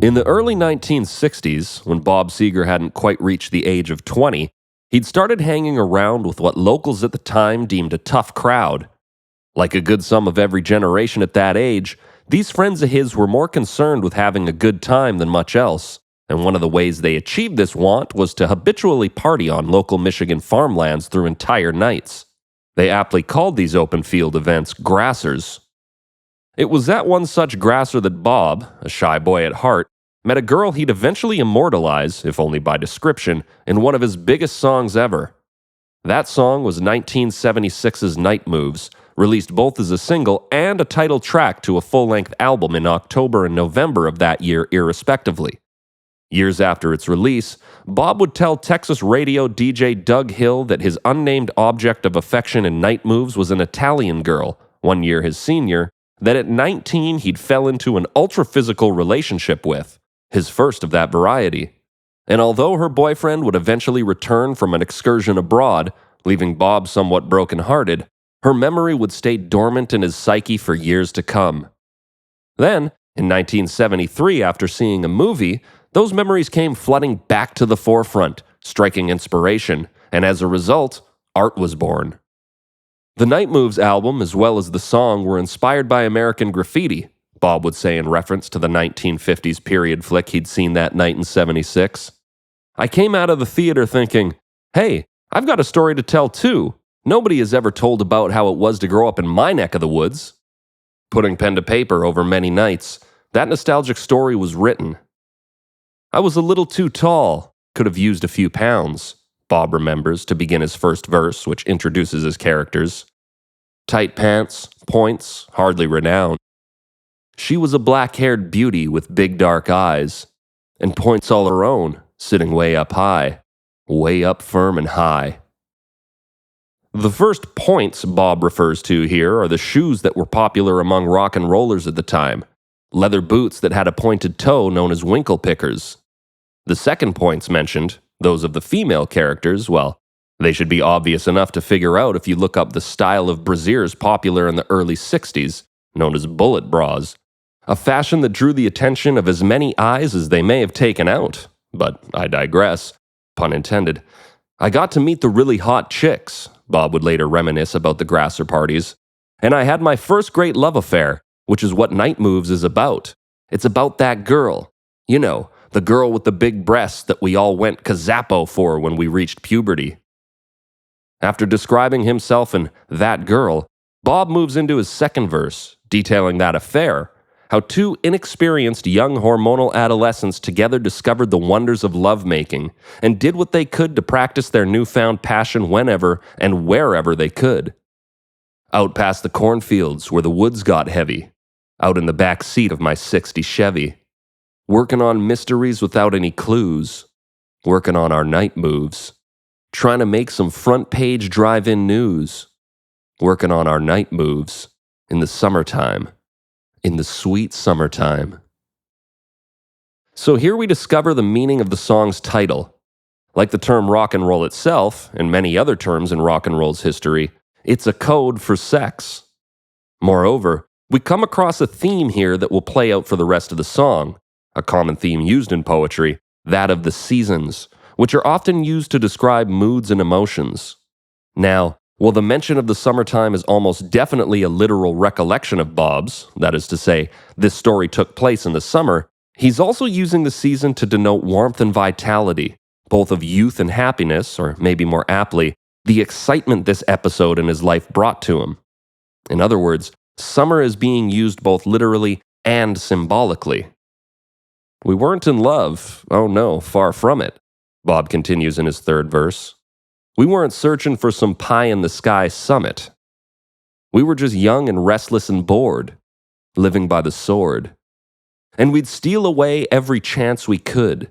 In the early 1960s, when Bob Seger hadn't quite reached the age of 20, he'd started hanging around with what locals at the time deemed a tough crowd. Like a good sum of every generation at that age, these friends of his were more concerned with having a good time than much else, and one of the ways they achieved this want was to habitually party on local Michigan farmlands through entire nights. They aptly called these open field events grassers. It was at one such grasser that Bob, a shy boy at heart, met a girl he'd eventually immortalize, if only by description, in one of his biggest songs ever. That song was 1976's Night Moves, released both as a single and a title track to a full-length album in October and November of that year irrespectively. Years after its release, Bob would tell Texas radio DJ Doug Hill that his unnamed object of affection in Night Moves was an Italian girl, 1 year his senior, that at 19 he'd fell into an ultra-physical relationship with, his first of that variety. And although her boyfriend would eventually return from an excursion abroad, leaving Bob somewhat broken-hearted, her memory would stay dormant in his psyche for years to come. Then, in 1973, after seeing a movie, those memories came flooding back to the forefront, striking inspiration, and as a result, art was born. The Night Moves album, as well as the song, were inspired by American Graffiti, Bob would say in reference to the 1950s period flick he'd seen that night in '76. I came out of the theater thinking, hey, I've got a story to tell too. Nobody has ever told about how it was to grow up in my neck of the woods. Putting pen to paper over many nights, that nostalgic story was written. I was a little too tall, could have used a few pounds, Bob remembers to begin his first verse, which introduces his characters. Tight pants, points, hardly renowned. She was a black-haired beauty with big dark eyes, and points all her own, sitting way up high, way up firm and high. The first points Bob refers to here are the shoes that were popular among rock and rollers at the time, leather boots that had a pointed toe known as winkle pickers. The second points mentioned, those of the female characters, well, they should be obvious enough to figure out if you look up the style of brasiers popular in the early '60s, known as bullet bras, a fashion that drew the attention of as many eyes as they may have taken out. But I digress, pun intended. I got to meet the really hot chicks, Bob would later reminisce about the grasser parties, and I had my first great love affair, which is what Night Moves is about. It's about that girl. You know, the girl with the big breasts that we all went kazappo for when we reached puberty. After describing himself and that girl, Bob moves into his second verse, detailing that affair, how two inexperienced young hormonal adolescents together discovered the wonders of lovemaking and did what they could to practice their newfound passion whenever and wherever they could. Out past the cornfields where the woods got heavy, out in the back seat of my '60 Chevy, working on mysteries without any clues, working on our night moves, trying to make some front-page drive-in news, working on our night moves in the summertime, in the sweet summertime. So here we discover the meaning of the song's title. Like the term rock and roll itself, and many other terms in rock and roll's history, it's a code for sex. Moreover, we come across a theme here that will play out for the rest of the song, a common theme used in poetry, that of the seasons, which are often used to describe moods and emotions. Now, while the mention of the summertime is almost definitely a literal recollection of Bob's, that is to say, this story took place in the summer, he's also using the season to denote warmth and vitality, both of youth and happiness, or maybe more aptly, the excitement this episode in his life brought to him. In other words, summer is being used both literally and symbolically. We weren't in love, oh no, far from it, Bob continues in his third verse. We weren't searching for some pie-in-the-sky summit. We were just young and restless and bored, living by the sword. And we'd steal away every chance we could,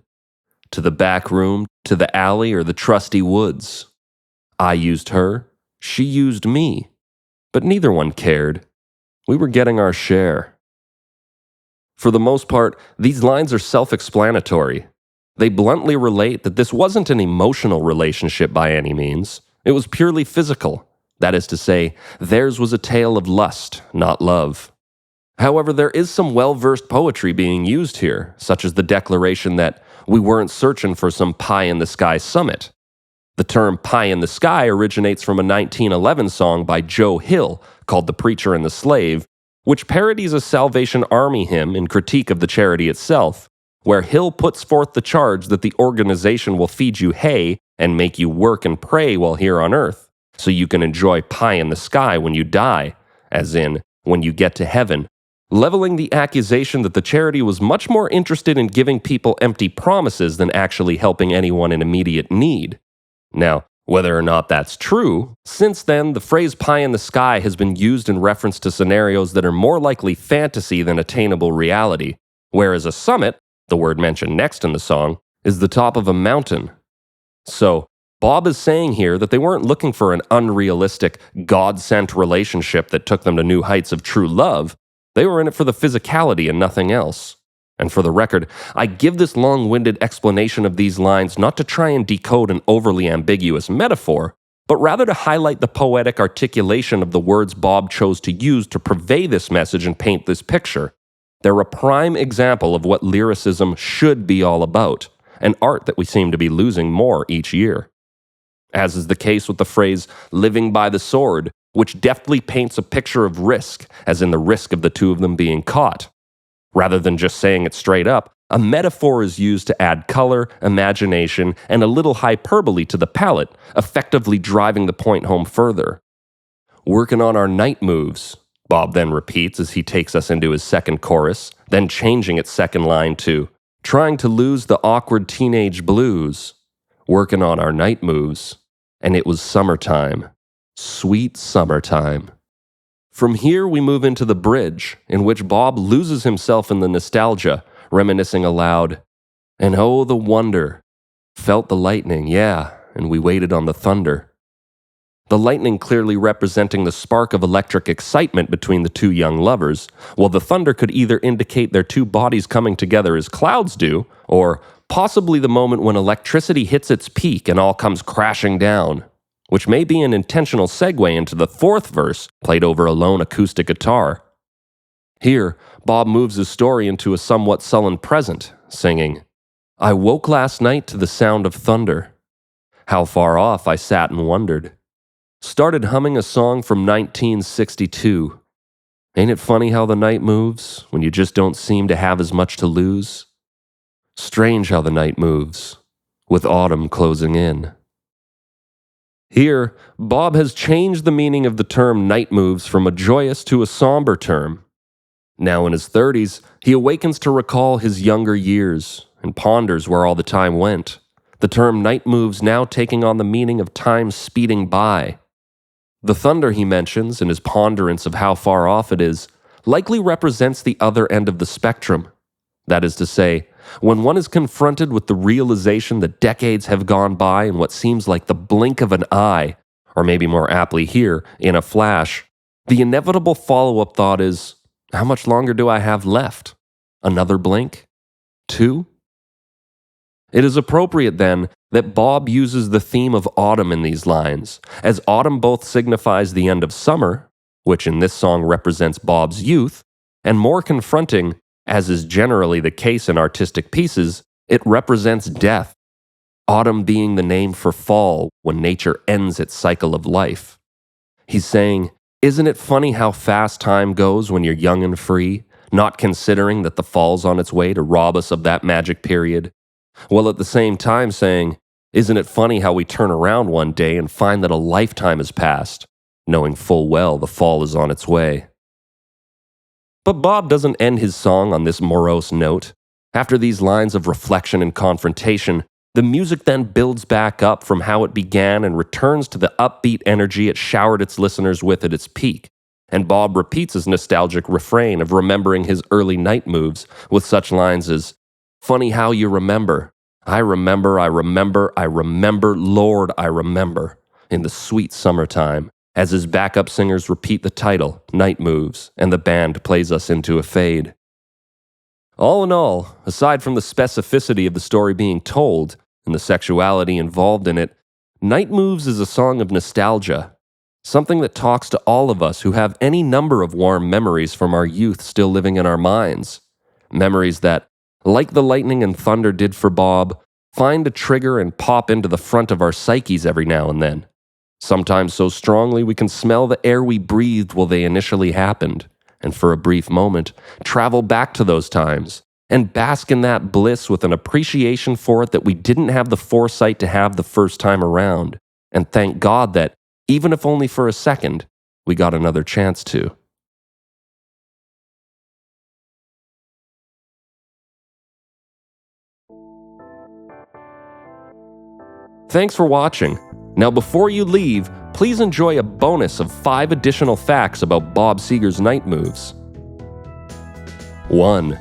to the back room, to the alley, or the trusty woods. I used her, she used me, but neither one cared. We were getting our share. For the most part, these lines are self-explanatory. They bluntly relate that this wasn't an emotional relationship by any means. It was purely physical. That is to say, theirs was a tale of lust, not love. However, there is some well-versed poetry being used here, such as the declaration that we weren't searching for some pie-in-the-sky summit. The term pie in the sky originates from a 1911 song by Joe Hill called The Preacher and the Slave, which parodies a Salvation Army hymn in critique of the charity itself, where Hill puts forth the charge that the organization will feed you hay and make you work and pray while here on earth, so you can enjoy pie in the sky when you die, as in, when you get to heaven, leveling the accusation that the charity was much more interested in giving people empty promises than actually helping anyone in immediate need. Now, whether or not that's true, since then, the phrase pie in the sky has been used in reference to scenarios that are more likely fantasy than attainable reality, whereas a summit, the word mentioned next in the song, is the top of a mountain. So, Bob is saying here that they weren't looking for an unrealistic, God-sent relationship that took them to new heights of true love. They were in it for the physicality and nothing else. And for the record, I give this long-winded explanation of these lines not to try and decode an overly ambiguous metaphor, but rather to highlight the poetic articulation of the words Bob chose to use to purvey this message and paint this picture. They're a prime example of what lyricism should be all about, an art that we seem to be losing more each year. As is the case with the phrase, living by the sword, which deftly paints a picture of risk, as in the risk of the two of them being caught. Rather than just saying it straight up, a metaphor is used to add color, imagination, and a little hyperbole to the palette, effectively driving the point home further. Working on our night moves, Bob then repeats as he takes us into his second chorus, then changing its second line to, trying to lose the awkward teenage blues. Working on our night moves. And it was summertime. Sweet summertime. From here, we move into the bridge, in which Bob loses himself in the nostalgia, reminiscing aloud, and oh, the wonder. Felt the lightning, yeah, and we waited on the thunder. The lightning clearly representing the spark of electric excitement between the two young lovers, while the thunder could either indicate their two bodies coming together as clouds do, or possibly the moment when electricity hits its peak and all comes crashing down, which may be an intentional segue into the fourth verse, played over a lone acoustic guitar. Here, Bob moves his story into a somewhat sullen present, singing, I woke last night to the sound of thunder. How far off I sat and wondered. Started humming a song from 1962. Ain't it funny how the night moves, when you just don't seem to have as much to lose? Strange how the night moves, with autumn closing in. Here, Bob has changed the meaning of the term night moves from a joyous to a somber term. Now in his 30s, he awakens to recall his younger years and ponders where all the time went, the term night moves now taking on the meaning of time speeding by. The thunder he mentions in his ponderance of how far off it is likely represents the other end of the spectrum. That is to say, when one is confronted with the realization that decades have gone by in what seems like the blink of an eye, or maybe more aptly here, in a flash, the inevitable follow-up thought is, how much longer do I have left? Another blink? 2? It is appropriate, then, that Bob uses the theme of autumn in these lines, as autumn both signifies the end of summer, which in this song represents Bob's youth, and more confronting, as is generally the case in artistic pieces, it represents death, autumn being the name for fall when nature ends its cycle of life. He's saying, isn't it funny how fast time goes when you're young and free, not considering that the fall's on its way to rob us of that magic period? While at the same time saying, isn't it funny how we turn around one day and find that a lifetime has passed, knowing full well the fall is on its way? But Bob doesn't end his song on this morose note. After these lines of reflection and confrontation, the music then builds back up from how it began and returns to the upbeat energy it showered its listeners with at its peak. And Bob repeats his nostalgic refrain of remembering his early night moves with such lines as, funny how you remember. I remember, I remember, I remember, Lord, I remember, in the sweet summertime, as his backup singers repeat the title, Night Moves, and the band plays us into a fade. All in all, aside from the specificity of the story being told and the sexuality involved in it, Night Moves is a song of nostalgia. something that talks to all of us who have any number of warm memories from our youth still living in our minds. Memories that, like the lightning and thunder did for Bob, find a trigger and pop into the front of our psyches every now and then. Sometimes so strongly we can smell the air we breathed while they initially happened, and for a brief moment, travel back to those times, and bask in that bliss with an appreciation for it that we didn't have the foresight to have the first time around, and thank God that, even if only for a second, we got another chance to. Thanks for watching. Now before you leave, please enjoy a bonus of 5 additional facts about Bob Seger's Night Moves. 1.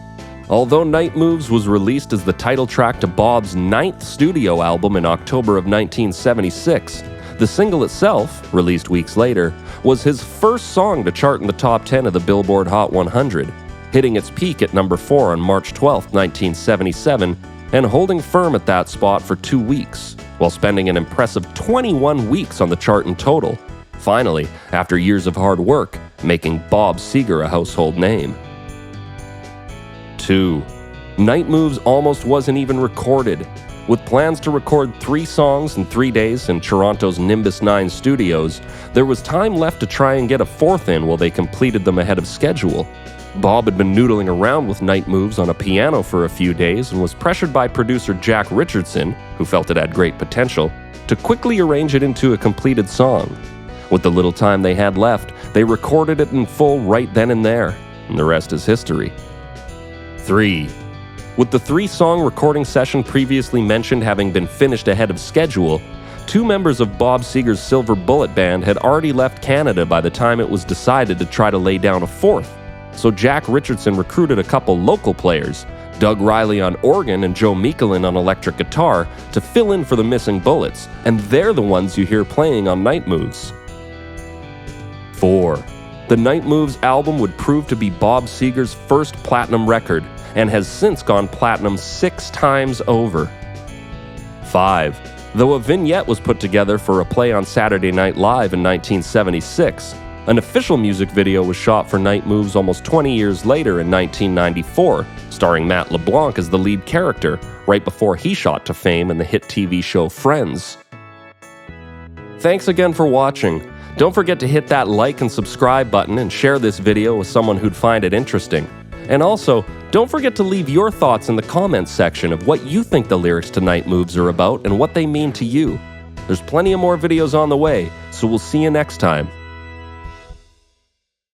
Although Night Moves was released as the title track to Bob's 9th studio album in October of 1976, the single itself, released weeks later, was his first song to chart in the top 10 of the Billboard Hot 100, hitting its peak at number 4 on March 12, 1977, and holding firm at that spot for 2 weeks, while spending an impressive 21 weeks on the chart in total, finally, after years of hard work, making Bob Seger a household name. 2. Night Moves almost wasn't even recorded. With plans to record 3 songs in 3 days in Toronto's Nimbus 9 Studios, there was time left to try and get a 4th in while they completed them ahead of schedule. Bob had been noodling around with Night Moves on a piano for a few days and was pressured by producer Jack Richardson, who felt it had great potential, to quickly arrange it into a completed song. With the little time they had left, they recorded it in full right then and there, and the rest is history. 3. With the 3-song recording session previously mentioned having been finished ahead of schedule, 2 members of Bob Seger's Silver Bullet Band had already left Canada by the time it was decided to try to lay down a 4th. So Jack Richardson recruited a couple local players, Doug Riley on organ and Joe Meekelin on electric guitar, to fill in for the missing bullets, and they're the ones you hear playing on Night Moves. 4. The Night Moves album would prove to be Bob Seger's first platinum record, and has since gone platinum 6 times over. 5. Though a vignette was put together for a play on Saturday Night Live in 1976, an official music video was shot for Night Moves almost 20 years later in 1994, starring Matt LeBlanc as the lead character, right before he shot to fame in the hit TV show Friends. Thanks again for watching. Don't forget to hit that like and subscribe button and share this video with someone who'd find it interesting. And also, don't forget to leave your thoughts in the comments section of what you think the lyrics to Night Moves are about and what they mean to you. There's plenty of more videos on the way, so we'll see you next time.